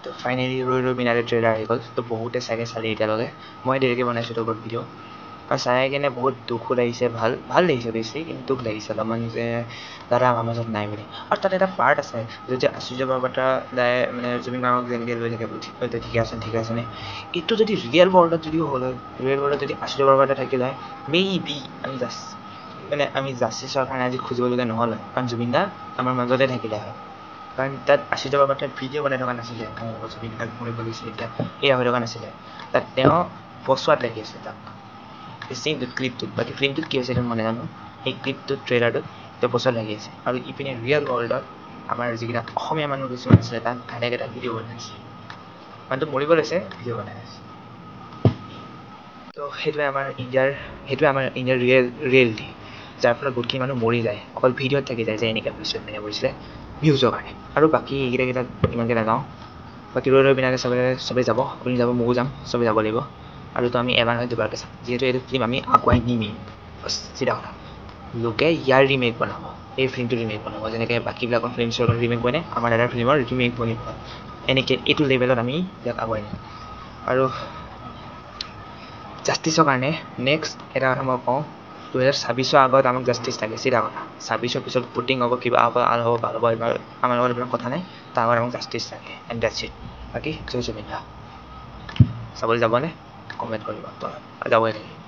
তো ফাইনেলি ৰৈ বিনালে ট্ৰেইলাৰ আহি গ'ল। তো বহুতে চাগে চালি এতিয়ালৈকে, মই দেৰিকৈ বনাইছোঁ তোৰ ওপৰত ভিডিঅ'। আৰু চাই কিনে বহুত দুখো লাগিছে, ভাল লাগিছে বেছি, কিন্তু দুখ লাগিছে অলপমান যে দাদা আমাৰ মাজত নাই বুলি। আৰু তাত এটা পাৰ্ট আছে যদি আশ্চৰ্য বৰপেটা দাই মানে জুবিন গাৰ্গক যেনেকৈ লৈ থাকে ঠিকে আছেনে, এইটো যদি ৰিয়েল ৱৰ্ল্ডত যদি হ'ল হয়, ৰিয়েল ৱৰ্ল্ডত যদি আশ্চৰ্য বৰপেটা থাকিলে হয়, মেবি আমি জাষ্টিছৰ কাৰণে আজি খুজিবলগীয়া নহ'ল হয়, কাৰণ জুবিন দা আমাৰ মাজতে থাকিলে হয়। কাৰণ তাত আশ্চৰ্য বৰপেটাই ভিডিঅ' বনাই থকা নাছিলে, জুবিন দাক মৰিব গৈছিলে এতিয়া এয়া হৈ থকা নাছিলে, তাত তেওঁ বচোৱাত লাগি আছে তাক চিনটোত ক্লিপটোত। বাকী ফিল্মটোত কি হৈছে মই নাজানো, সেই ক্লিপটোত ট্ৰেইলাৰটোত তেওঁ বচোৱাত লাগি আছে। আৰু ইপিনে ৰিয়েল ৱৰ্ল্ডত আমাৰ যিকেইটা অসমীয়া মানুহ কিছুমান আছিলে তাত ঘাইনেক এটা ভিডিঅ' বনাই আছে, মানুহটো মৰিব লৈছে ভিডিঅ' বনাই আছে। তো সেইটোৱে আমাৰ ইণ্ডিয়াৰ ৰিয়েলিটি, যাৰ ফলত বহুতখিনি মানুহ মৰি যায়, অকল ভিডিঅ'ত থাকি যায় যে এনেকৈ হৈছিলে ভিউজৰ কাৰণে। আৰু বাকী এইকেইটা ইমানকৈ নাযাওঁ, বাকী ৰৈ বিনালে চবেই যাব, আপুনি যাব, ময়ো যাম, চবেই যাব লাগিব। আৰু তো আমি এবাৰ নহয় দুবাৰকৈ চাম, যিহেতু এইটো ফিল্ম আমি আগুৱাই নিমেই, চিধা কথা। লোকে ইয়াৰ ৰিমেক বনাব, এই ফিল্মটো ৰিমেক বনাব, যেনেকৈ বাকীবিলাকৰ ফিল্মছৰ ৰিমেক বনে, আমাৰ দাদাৰ ফিল্মৰ ৰিমেক বনিব, এনেকৈ এইটো লেভেলত আমি ইয়াক আগুৱাই নিম। আৰু জাষ্টিছৰ কাৰণে নেক্সট এটা কথা মই কওঁ, 2026 আগত আমাক জাষ্টিছ লাগে, চিধা কথা। 26 পিছত ভোটিং হ'ব, কিবা হ'ব, ভাল হ'ব, আমাৰ লগত এইবিলাক কথা নাই, তাৰ আগত আমাক জাষ্টিছ লাগে, এণ্ড ডেটছ ইট। বাকী জয় জুবিন দা। চাবলৈ যাবনে? কমেণ্ট কৰিব, যাবই লাগে।